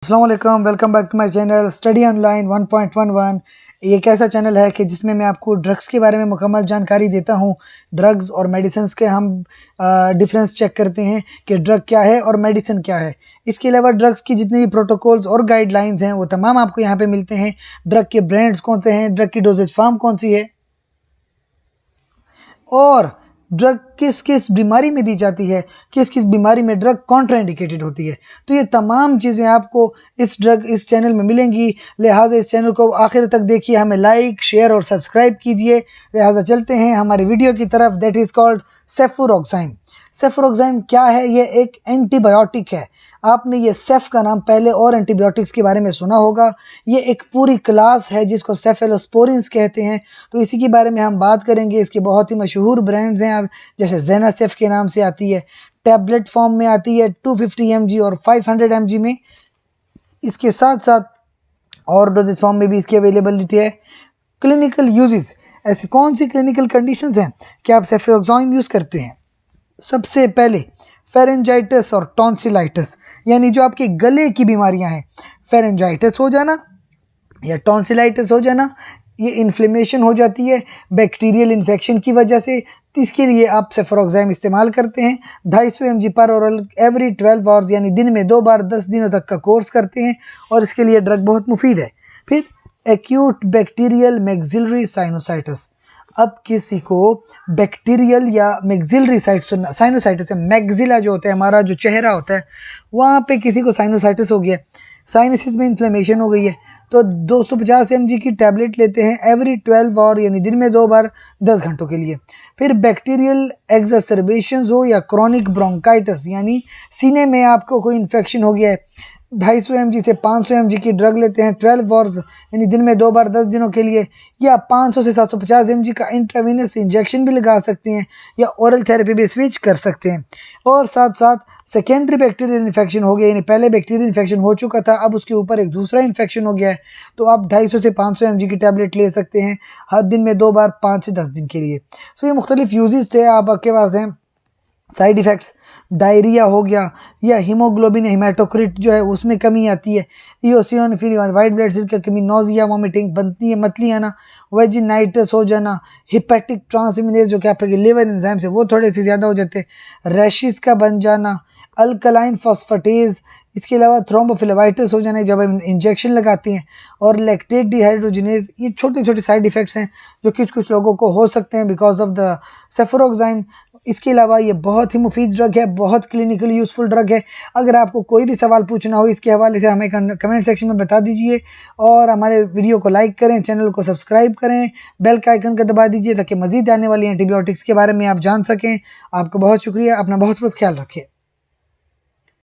अस्सलाम वालेकुम, welcome back to my channel study online 1.11। ये एक ऐसा चैनल है कि जिसमें मैं आपको ड्रग्स के बारे में मुकम्मल जानकारी देता हूँ। ड्रग्स और मेडिसिन्स के हम डिफरेंस चेक करते हैं कि ड्रग क्या है और मेडिसिन क्या है। इसके अलावा ड्रग्स की जितनी भी प्रोटोकॉल्स और गाइडलाइंस हैं वो तमाम आपको यहाँ पे मिलते हैं। ड्रग के ब्रांड्स कौन से हैं, ड्रग की डोजेज फॉर्म कौन सी है और ड्रग किस किस बीमारी में दी जाती है, किस किस बीमारी में ड्रग कॉन्ट्राइंडिकेटेड होती है। तो ये तमाम चीज़ें आपको इस चैनल में मिलेंगी। लिहाजा इस चैनल को आखिर तक देखिए, हमें लाइक शेयर और सब्सक्राइब कीजिए। लिहाजा चलते हैं हमारी वीडियो की तरफ, दैट इज़ कॉल्ड सेफुरोक्साइन। सेफुरोक्साइन क्या है? ये एक एंटीबायोटिक है। आपने ये सेफ का नाम पहले और एंटीबायोटिक्स के बारे में सुना होगा। ये एक पूरी क्लास है जिसको सेफेलोस्पोरिन्स कहते हैं। तो इसी के बारे में हम बात करेंगे। इसके बहुत ही मशहूर ब्रांड्स हैं, जैसे ज़ेनासेफ के नाम से आती है, टैबलेट फॉर्म में आती है 250 mg और 500 mg में। इसके साथ साथ और डोजेज फॉर्म में भी इसकी अवेलेबिलिटी है। क्लिनिकल यूजेस, ऐसी कौन सी क्लिनिकल कंडीशंस हैं कि आप सेफुरोक्साइन यूज़ करते हैं? सबसे पहले फेरेंजाइटिस और टॉन्सिलाइटिस, यानी जो आपके गले की बीमारियां हैं। फेरेंजाइटिस हो जाना या टॉन्सिलाइटिस हो जाना, ये इन्फ्लेमेशन हो जाती है बैक्टीरियल इन्फेक्शन की वजह से। तो इसके लिए आप सेफुरोक्साइन इस्तेमाल करते हैं। 250 mg पर ओरल एवरी 12 आवर्स, यानी दिन में 2 बार 10 दिनों तक का कोर्स करते हैं और इसके लिए ड्रग बहुत मुफीद है। फिर एक्यूट बैक्टीरियल मैक्सिलरी साइनोसाइटिस। अब किसी को बैक्टीरियल या मैक्सिलरी साइनोसाइटिस है, मैक्सिला जो होता है हमारा जो चेहरा होता है, वहाँ पे किसी को साइनोसाइटिस हो गया, साइनसिस में इन्फ्लेमेशन हो गई है, तो 250 mg की टैबलेट लेते हैं एवरी 12 आवर, यानी दिन में 2 बार 10 घंटों के लिए। फिर बैक्टीरियल एक्सर्सरबेशंस हो या क्रॉनिक ब्रोंकाइटिस, यानी सीने में आपको कोई इन्फेक्शन हो गया है, 250 mg से 500 mg की ड्रग लेते हैं 12 आवर्स, यानी दिन में 2 बार 10 दिनों के लिए। या 500 से 750 mg का इंट्रावेनस इंजेक्शन भी लगा सकते हैं या ओरल थेरेपी भी स्विच कर सकते हैं। और साथ साथ सेकेंडरी बैक्टीरियल इन्फेक्शन हो गया, यानी पहले बैक्टीरियल इन्फेक्शन हो चुका था, अब उसके ऊपर एक दूसरा इन्फेक्शन हो गया है, तो आप 250 से 500 mg की टैबलेट ले सकते हैं हर दिन में 2 बार 5 से 10 दिन के लिए। सो ये मुख्तलिफ यूजेस थे आपके पास हैं। साइड इफ़ेक्ट्स, डायरिया हो गया या हीमोग्लोबिन हेमाटोक्रिट जो है उसमें कमी आती है, इओसिनोफिल वाइट ब्लड सेल की कमी, नोजिया वॉमिटिंग बनती है, मतली आना, वेजिनाइटिस हो जाना, हिपैटिक ट्रांसएमिनेज जो कि आपके लिवर एंजाइम्स है वो थोड़े से ज़्यादा हो जाते हैं, रैशेस का बन जाना, अल्कलाइन फॉस्फेटेज, इसके अलावा थ्रोम्बोफ्लेबाइटिस हो जाना जब हम इंजेक्शन लगाते हैं, और लैक्टेट डिहाइड्रोजिनेज। ये छोटे छोटे साइड इफ़ेक्ट्स हैं जो कुछ लोगों को हो सकते हैं बिकॉज ऑफ द सेफुरोक्साइन। इसके अलावा ये बहुत ही मुफीद ड्रग है, बहुत क्लिनिकली यूज़फुल ड्रग है। अगर आपको कोई भी सवाल पूछना हो इसके हवाले से हमें कमेंट सेक्शन में बता दीजिए, और हमारे वीडियो को लाइक करें, चैनल को सब्सक्राइब करें, बेल का आइकन को दबा दीजिए ताकि मज़ीद आने वाली एंटीबायोटिक्स के बारे में आप जान सकें। आपका बहुत शुक्रिया, अपना बहुत बहुत ख्याल रखें।